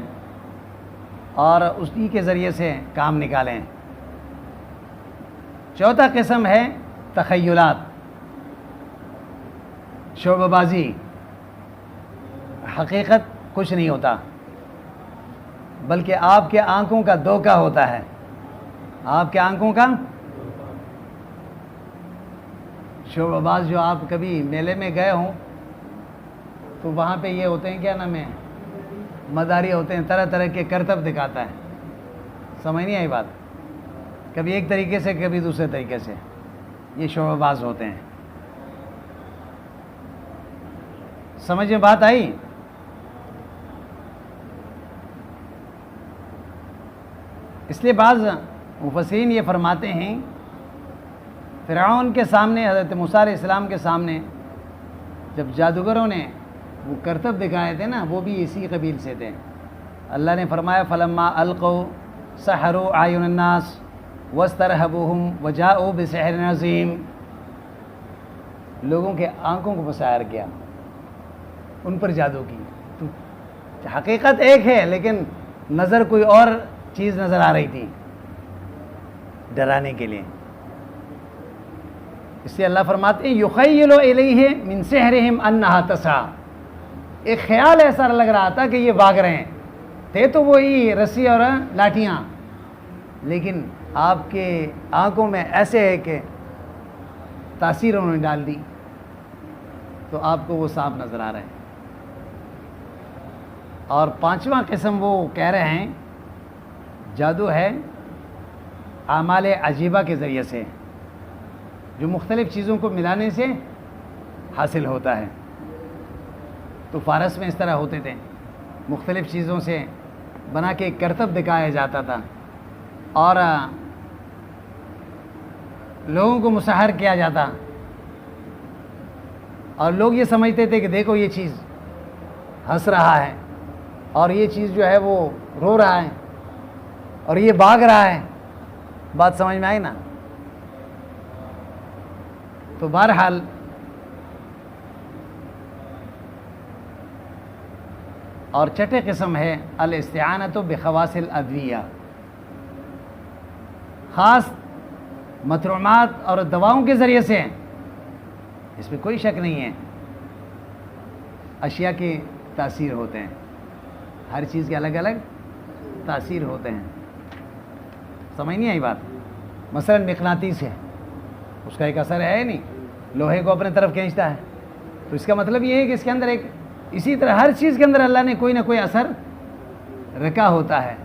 اور اسی کے ذریعے سے کام نکالیں. چوتھا قسم ہے تخیلات، شعبہ بازی. حقیقت کچھ نہیں ہوتا بلکہ آپ کے آنکھوں کا دھوکہ ہوتا ہے. آپ کے آنکھوں کا شعبہ باز. جو آپ کبھی میلے میں گئے ہوں تو وہاں پہ یہ ہوتے ہیں، کیا نام ہے، مداری ہوتے ہیں، طرح طرح کے کرتب دکھاتا ہے. سمجھ نہیں آئی بات؟ کبھی ایک طریقے سے کبھی دوسرے طریقے سے. یہ شعبہ باز ہوتے ہیں. سمجھ میں بات آئی؟ اس لیے بعض مفسرین یہ فرماتے ہیں فرعون کے سامنے، حضرت موسیٰ علیہ السلام کے سامنے جب جادوگروں نے وہ کرتب دکھائے تھے نا، وہ بھی اسی قبیل سے تھے. اللہ نے فرمایا فلما القوا سحروا اعین الناس واسترهبوهم وجاءوا بسحر عظیم. لوگوں کے آنکھوں کو مسحر کیا، ان پر جادو کی. تو حقیقت ایک ہے لیکن نظر کوئی اور چیز نظر آ رہی تھی ڈرانے کے لیے. اس سے اللہ فرماتے ہیں یخیل الیہ من سحرہم انہا تسعی. ایک خیال ایسا لگ رہا تھا کہ یہ بھاگ رہے ہیں. تھے تو وہی رسی اور لاٹھیاں، لیکن آپ کے آنکھوں میں ایسے ہے کہ تاثیر انہوں نے ڈال دی تو آپ کو وہ سانپ نظر آ رہے ہیں. اور پانچواں قسم وہ کہہ رہے ہیں جادو ہے اعمال عجیبہ کے ذریعے سے، جو مختلف چیزوں کو ملانے سے حاصل ہوتا ہے. تو فارس میں اس طرح ہوتے تھے، مختلف چیزوں سے بنا کے ایک کرتب دکھایا جاتا تھا اور لوگوں کو مسحر کیا جاتا، اور لوگ یہ سمجھتے تھے کہ دیکھو یہ چیز ہنس رہا ہے اور یہ چیز جو ہے وہ رو رہا ہے اور یہ بھاگ رہا ہے. بات سمجھ میں آئی نا؟ تو بہرحال اور چھٹے قسم ہے الاستعانۃ بخواص الادویہ. خاص مطعومات اور دواؤں کے ذریعے سے، اس میں کوئی شک نہیں ہے، اشیاء کی تاثیر ہوتے ہیں. ہر چیز کے الگ الگ تاثیر ہوتے ہیں. سمجھ نہیں آئی بات؟ مثلا مقناطیس ہے، اس کا ایک اثر ہے نہیں، لوہے کو اپنے طرف کھینچتا ہے. تو اس کا مطلب یہ ہے کہ اس کے اندر ایک، اسی طرح ہر چیز کے اندر اللہ نے کوئی نہ کوئی اثر رکھا ہوتا ہے.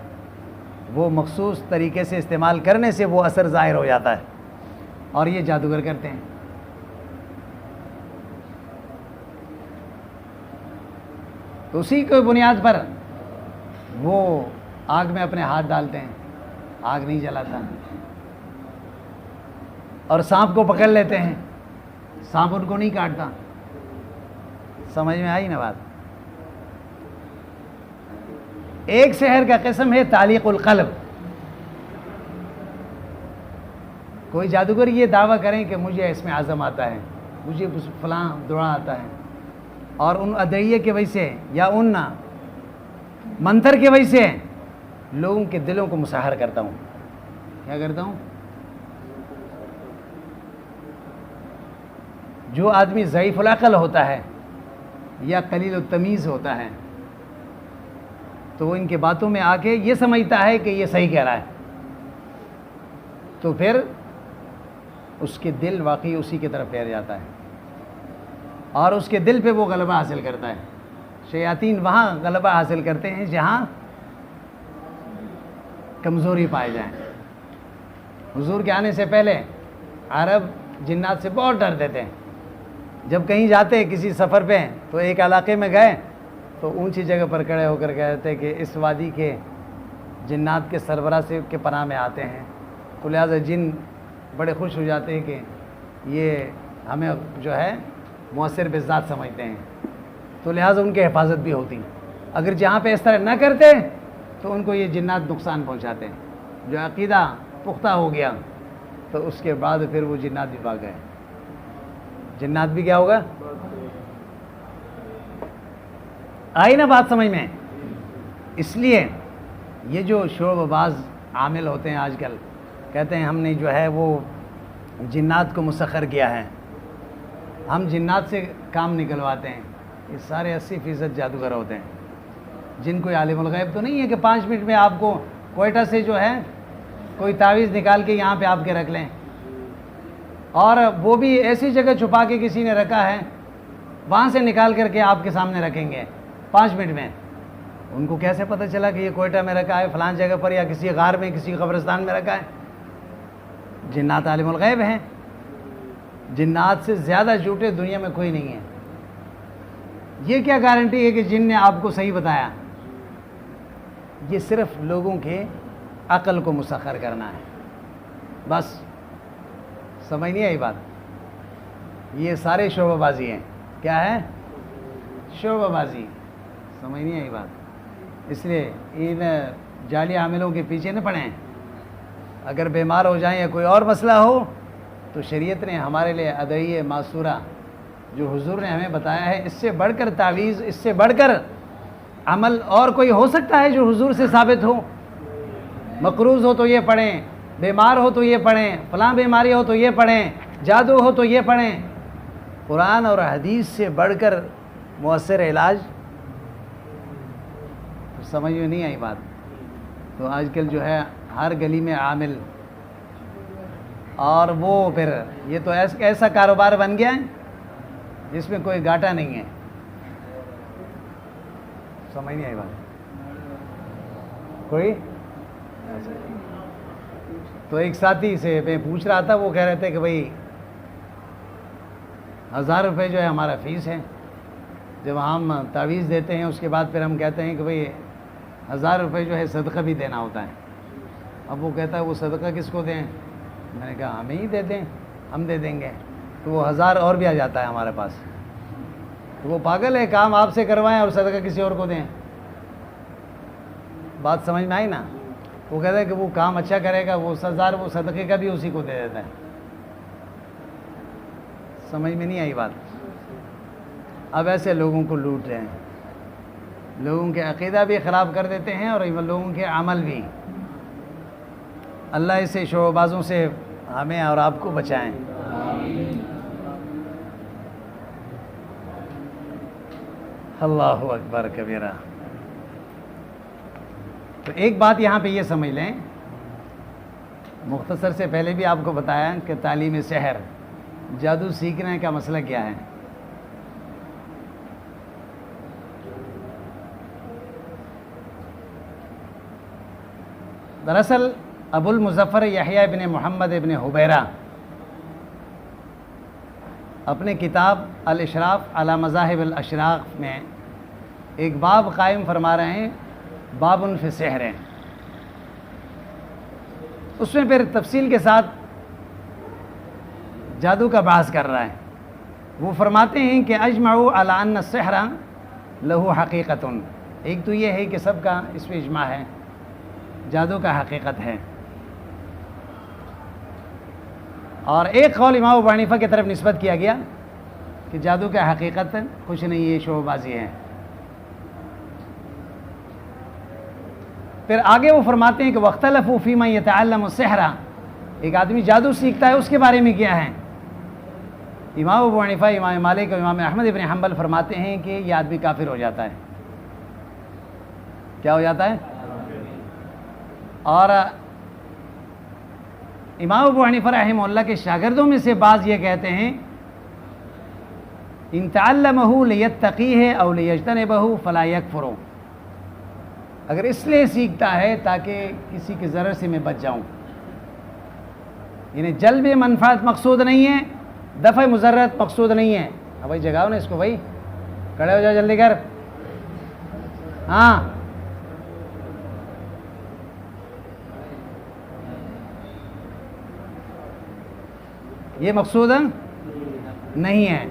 وہ مخصوص طریقے سے استعمال کرنے سے وہ اثر ظاہر ہو جاتا ہے، اور یہ جادوگر کرتے ہیں. تو اسی کی بنیاد پر وہ آگ میں اپنے ہاتھ ڈالتے ہیں، آگ نہیں جلاتا، اور سانپ کو پکڑ لیتے ہیں، سانپ ان کو نہیں کاٹتا. سمجھ میں آئی نا بات؟ ایک سحر کا قسم ہے تعلیق القلب. کوئی جادوگر یہ دعویٰ کریں کہ مجھے اس میں عزم آتا ہے، مجھے فلاں دعا آتا ہے، اور ان ادعیے کی وجہ سے یا ان منتر کی وجہ سے لوگوں کے دلوں کو مسحر کرتا ہوں. کیا کرتا ہوں؟ جو آدمی ضعیف العقل ہوتا ہے یا قلیل التمیز ہوتا ہے تو وہ ان کے باتوں میں آ کے یہ سمجھتا ہے کہ یہ صحیح کہہ رہا ہے، تو پھر اس کے دل واقعی اسی کی طرف پھیر جاتا ہے اور اس کے دل پہ وہ غلبہ حاصل کرتا ہے. شیاطین وہاں غلبہ حاصل کرتے ہیں جہاں کمزوری پائے جائیں. حضور کے آنے سے پہلے عرب جنات سے بہت ڈرتے تھے. جب کہیں جاتے کسی سفر پہ تو ایک علاقے میں گئے تو اونچی جگہ پر کھڑے ہو کر کہتے کہ اس وادی کے جنات کے سربراہ سے کے پناہ میں آتے ہیں. تو لہٰذا جن بڑے خوش ہو جاتے ہیں کہ یہ ہمیں جو ہے مؤثر بذات سمجھتے ہیں، تو لہٰذا ان کی حفاظت بھی ہوتی. اگر جہاں پہ اس طرح نہ کرتے تو ان کو یہ جنات نقصان پہنچاتے ہیں. جو عقیدہ پختہ ہو گیا تو اس کے بعد پھر وہ جنات بھی بھاگ گئے. جنات بھی کیا ہوگا؟ آئی نا بات سمجھ میں؟ اس لیے یہ جو شعبہ باز عامل ہوتے ہیں آج کل، کہتے ہیں ہم نے جو ہے وہ جنات کو مسخر کیا ہے، ہم جنات سے کام نکلواتے ہیں. یہ سارے 80% جادوگر ہوتے ہیں. جن کوئی عالم الغیب تو نہیں ہے کہ 5 منٹ میں آپ کو کوئٹہ سے جو ہے کوئی تعویذ نکال کے یہاں پہ آپ کے رکھ لیں، اور وہ بھی ایسی جگہ چھپا کے کسی نے رکھا ہے، وہاں سے نکال کر کے آپ کے سامنے رکھیں گے 5 منٹ میں. ان کو کیسے پتہ چلا کہ یہ کوئٹہ میں رکھا ہے، فلان جگہ پر، یا کسی غار میں، کسی قبرستان میں رکھا ہے؟ جنات عالم الغیب ہیں. جنات سے زیادہ جھوٹے دنیا میں کوئی نہیں ہے. یہ کیا گارنٹی ہے کہ جن نے آپ کو صحیح بتایا؟ یہ صرف لوگوں کے عقل کو مسخر کرنا ہے بس. سمجھ نہیں آئی بات؟ یہ سارے شعبہ بازی ہیں. کیا ہے؟ شعبہ بازی. سمجھ نہیں آئی بات؟ اس لیے ان جعلی عاملوں کے پیچھے نہ پڑیں. اگر بیمار ہو جائیں یا کوئی اور مسئلہ ہو تو شریعت نے ہمارے لیے ادعیہ معصورہ جو حضور نے ہمیں بتایا ہے، اس سے بڑھ کر تعویذ، اس سے بڑھ کر عمل اور کوئی ہو سکتا ہے جو حضور سے ثابت ہو؟ مقروض ہو تو یہ پڑھیں، بیمار ہو تو یہ پڑھیں، فلاں بیماری ہو تو یہ پڑھیں، جادو ہو تو یہ پڑھیں. قرآن اور حدیث سے بڑھ کر مؤثر علاج؟ سمجھ میں نہیں آئی بات؟ تو آج کل جو ہے ہر گلی میں عامل، اور وہ پھر یہ تو ایسا کاروبار بن گیا ہے جس میں کوئی گھاٹا نہیں ہے. سمجھ نہیں آئی بات؟ کوئی تو ایک ساتھی سے میں پوچھ رہا تھا، وہ کہہ رہے تھے کہ بھائی 1000 روپے جو ہے ہمارا فیس ہے. جب ہم تعویذ دیتے ہیں اس کے بعد پھر ہم کہتے ہیں کہ بھائی 1000 روپے جو ہے صدقہ بھی دینا ہوتا ہے. اب وہ کہتا ہے وہ صدقہ کس کو دیں؟ میں نے کہا ہمیں ہی دے دیں، ہم دے دیں گے. تو وہ 1000 اور بھی آ جاتا ہے ہمارے پاس. تو وہ پاگل ہے، کام آپ سے کروائیں اور صدقہ کسی اور کو دیں. بات سمجھ میں آئی نا؟ وہ کہتا ہے کہ وہ کام اچھا کرے گا، وہ 1000 وہ صدقے کا بھی اسی کو دے دیتا ہے. سمجھ میں نہیں آئی بات؟ اب ایسے لوگوں کو لوٹ رہے ہیں، لوگوں کے عقیدہ بھی خراب کر دیتے ہیں اور لوگوں کے عمل بھی. اللہ ایسے شعبہ بازوں سے ہمیں اور آپ کو بچائیں. اللہ اکبر کبیرہ. تو ایک بات یہاں پہ یہ سمجھ لیں، مختصر سے پہلے بھی آپ کو بتایا کہ تعلیم سحر، جادو سیکھنے کا مسئلہ کیا ہے. دراصل ابو المظفر یحییٰ ابن محمد ابن حبیرہ اپنے کتاب الاشراف علی مذاہب الاشراق میں ایک باب قائم فرما رہے ہیں، باب فی السحر. اس میں پھر تفصیل کے ساتھ جادو کا بحث کر رہا ہے. وہ فرماتے ہیں کہ اجمعوا علی ان السحر لہ حقیقت. ایک تو یہ ہے کہ سب کا اس میں اجماع ہے، جادو کا حقیقت ہے. اور ایک قول امام ابو حنیفہ کی طرف نسبت کیا گیا کہ جادو کا حقیقت کچھ نہیں، یہ شعبہ بازی ہے. پھر آگے وہ فرماتے ہیں کہ واختلفوا فی من یتعلم السحر. ایک آدمی جادو سیکھتا ہے، اس کے بارے میں کیا ہے؟ امام ابو حنیفہ، امام مالک اور امام احمد ابن حنبل فرماتے ہیں کہ یہ آدمی کافر ہو جاتا ہے. کیا ہو جاتا ہے؟ اور امام ابو حنیفہ رحمہ اللہ کے شاگردوں میں سے بعض یہ کہتے ہیں ان تعلمہ لیتقیہ او لیجتنبہ فلا یکفر. اگر اس لیے سیکھتا ہے تاکہ کسی کے ضرر سے میں بچ جاؤں، یعنی جلب منفعت مقصود نہیں ہے، دفع مضرت مقصود نہیں ہے. اب بھائی جگاؤ نا اس کو، بھائی کھڑے ہو جاؤ جلدی کر. ہاں یہ مقصود نہیں ہے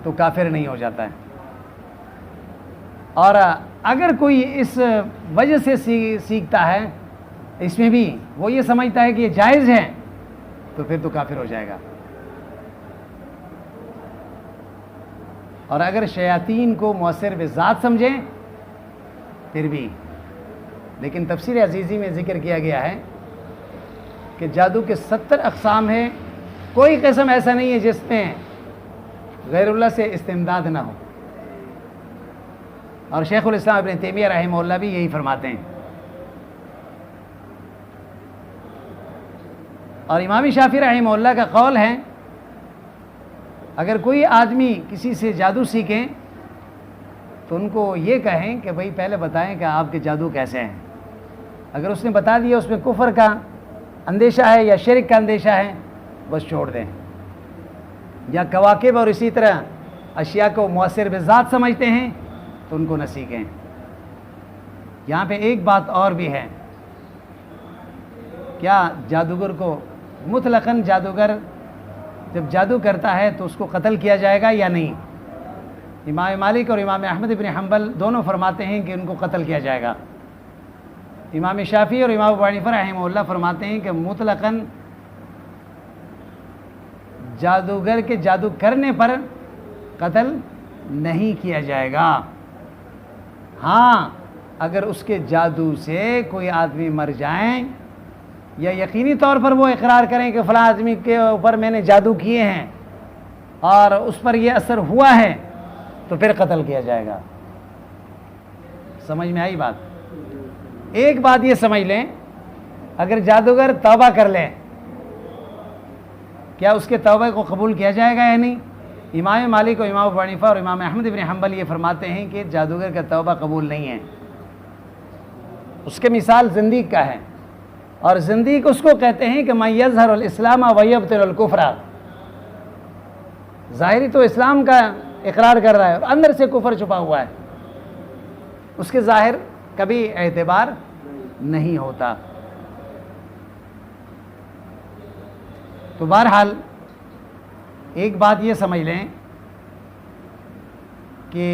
تو کافر نہیں ہو جاتا ہے. اور اگر کوئی اس وجہ سے سیکھتا ہے اس میں بھی وہ یہ سمجھتا ہے کہ یہ جائز ہے تو پھر تو کافر ہو جائے گا. اور اگر شیاطین کو مؤثر بذات سمجھیں پھر بھی. لیکن تفسیر عزیزی میں ذکر کیا گیا ہے کہ جادو کے 70 اقسام ہیں، کوئی قسم ایسا نہیں ہے جس میں غیر اللہ سے استمداد نہ ہو. اور شیخ الاسلام ابن تیمیہ رحمہ اللہ بھی یہی فرماتے ہیں. اور امام شافعی رحمہ اللہ کا قول ہے اگر کوئی آدمی کسی سے جادو سیکھیں تو ان کو یہ کہیں کہ بھئی پہلے بتائیں کہ آپ کے جادو کیسے ہیں. اگر اس نے بتا دیا اس میں کفر کا اندیشہ ہے یا شرک کا اندیشہ ہے بس چھوڑ دیں. یا کواکب اور اسی طرح اشیاء کو مؤثر بذات سمجھتے ہیں تو ان کو نہ سیکھیں. یہاں پہ ایک بات اور بھی ہے، کیا جادوگر کو مطلقاً جادوگر جب جادو کرتا ہے تو اس کو قتل کیا جائے گا یا نہیں؟ امام مالک اور امام احمد بن حنبل دونوں فرماتے ہیں کہ ان کو قتل کیا جائے گا. امام شافعی اور امام ابو حنیفہ رحمہ اللہ فرماتے ہیں کہ مطلقاً جادوگر کے جادو کرنے پر قتل نہیں کیا جائے گا. ہاں اگر اس کے جادو سے کوئی آدمی مر جائیں یا یقینی طور پر وہ اقرار کریں کہ فلاں آدمی کے اوپر میں نے جادو کیے ہیں اور اس پر یہ اثر ہوا ہے تو پھر قتل کیا جائے گا. سمجھ میں آئی بات؟ ایک بات یہ سمجھ لیں، اگر جادوگر توبہ کر لیں کیا اس کے توبہ کو قبول کیا جائے گا یا نہیں؟ امام مالک اور امام ابو حنیفہ اور امام احمد بن حنبل یہ فرماتے ہیں کہ جادوگر کا توبہ قبول نہیں ہے. اس کے مثال زندیق کا ہے، اور زندیق اس کو کہتے ہیں کہ من یظہر الاسلام ویبطن الکفر. ظاہری تو اسلام کا اقرار کر رہا ہے اور اندر سے کفر چھپا ہوا ہے، اس کے ظاہر کبھی اعتبار نہیں ہوتا. تو بہرحال ایک بات یہ سمجھ لیں کہ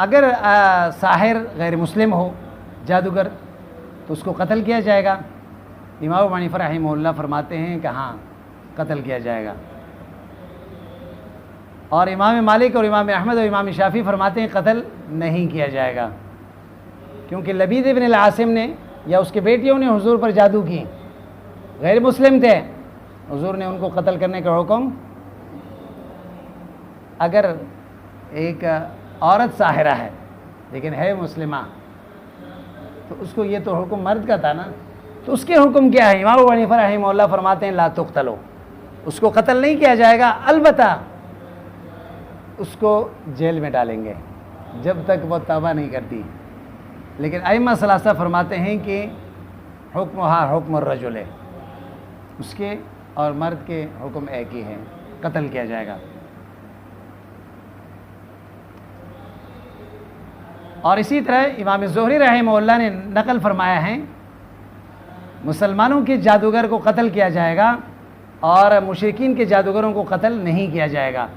اگر ساحر غیر مسلم ہو جادوگر تو اس کو قتل کیا جائے گا. امام ابو حنیفہ رحمہ اللہ فرماتے ہیں کہ ہاں قتل کیا جائے گا. اور امام مالک اور امام احمد اور امام شافعی فرماتے ہیں قتل نہیں کیا جائے گا، کیونکہ لبید ابن العاصم نے یا اس کے بیٹیوں نے حضور پر جادو کی، غیر مسلم تھے، حضور نے ان کو قتل کرنے کا حکم. اگر ایک عورت ساحرہ ہے لیکن ہے مسلمہ تو اس کو یہ تو حکم مرد کا تھا نا، تو اس کے حکم کیا ہے؟ امام ابو حنیفہ رحمہ اللہ فرماتے ہیں لا تقتلو، اس کو قتل نہیں کیا جائے گا، البتہ اس کو جیل میں ڈالیں گے جب تک وہ توبہ نہیں کرتی. لیکن ائمہ ثلاثہ فرماتے ہیں کہ حکمہا حکم الرجل، اس کے اور مرد کے حکم ایک ہی ہے، قتل کیا جائے گا. اور اسی طرح امام زہری رحمہ اللہ نے نقل فرمایا ہے مسلمانوں کے جادوگر کو قتل کیا جائے گا اور مشرکین کے جادوگروں کو قتل نہیں کیا جائے گا،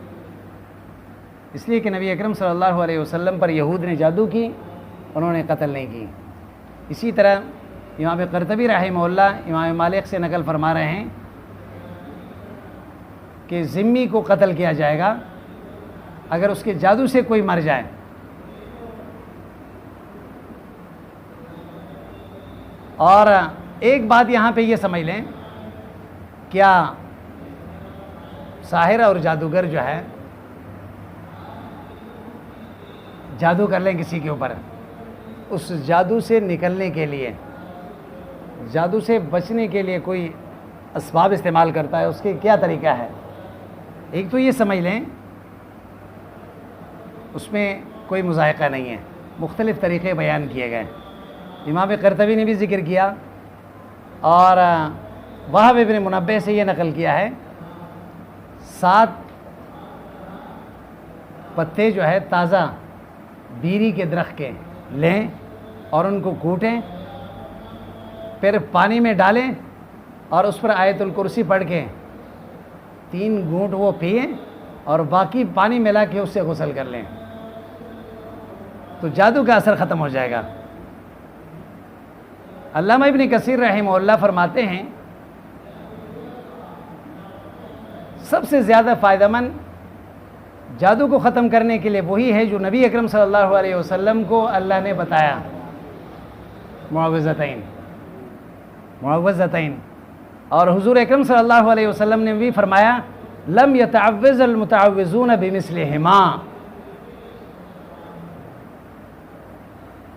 اس لیے کہ نبی اکرم صلی اللہ علیہ وسلم پر یہود نے جادو کی، انہوں نے قتل نہیں کی. اسی طرح امام قرطبی رحمہ اللہ امام مالک سے نقل فرما رہے ہیں کہ ذمی کو قتل کیا جائے گا اگر اس کے جادو سے کوئی مر جائے. اور ایک بات یہاں پہ یہ سمجھ لیں، کیا ساحر اور جادوگر جو ہے جادو کر لیں کسی کے اوپر، اس جادو سے نکلنے کے لیے، جادو سے بچنے کے لیے کوئی اسباب استعمال کرتا ہے، اس کے کیا طریقہ ہے؟ ایک تو یہ سمجھ لیں اس میں کوئی مذائقہ نہیں ہے، مختلف طریقے بیان کیے گئے. امام قرطبی نے بھی ذکر کیا اور وہب ابن منبہ سے یہ نقل کیا ہے 7 پتے جو ہے تازہ بیری کے درخت کے لیں اور ان کو کوٹیں، پھر پانی میں ڈالیں اور اس پر آیت الکرسی پڑھ کے 3 گھونٹ وہ پئیں اور باقی پانی ملا کے اس سے غسل کر لیں تو جادو کا اثر ختم ہو جائے گا۔ علامہ ابن کثیر رحمہ اللہ فرماتے ہیں سب سے زیادہ فائدہ مند جادو کو ختم کرنے کے لیے وہی ہے جو نبی اکرم صلی اللہ علیہ وسلم کو اللہ نے بتایا، معوذتین۔ اور حضور اکرم صلی اللہ علیہ وسلم نے بھی فرمایا لم یتعوذ المتعوذون بمثلہما،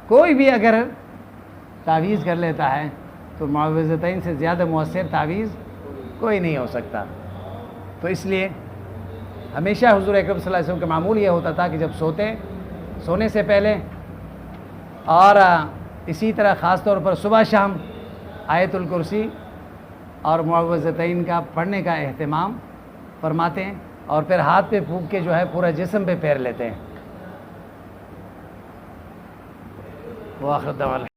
کوئی بھی اگر تعویذ کر لیتا ہے تو معوذتین سے زیادہ مؤثر تعویذ کوئی نہیں ہو سکتا۔ تو اس لیے ہمیشہ حضور اکرم صلی اللہ علیہ وسلم کا معمول یہ ہوتا تھا کہ جب سونے سے پہلے اور اسی طرح خاص طور پر صبح شام آیت الکرسی اور معوذتین کا پڑھنے کا اہتمام فرماتے ہیں اور پھر ہاتھ پہ پھونک کے جو ہے پورا جسم پہ پھیر لیتے ہیں۔ وآخر دعوانا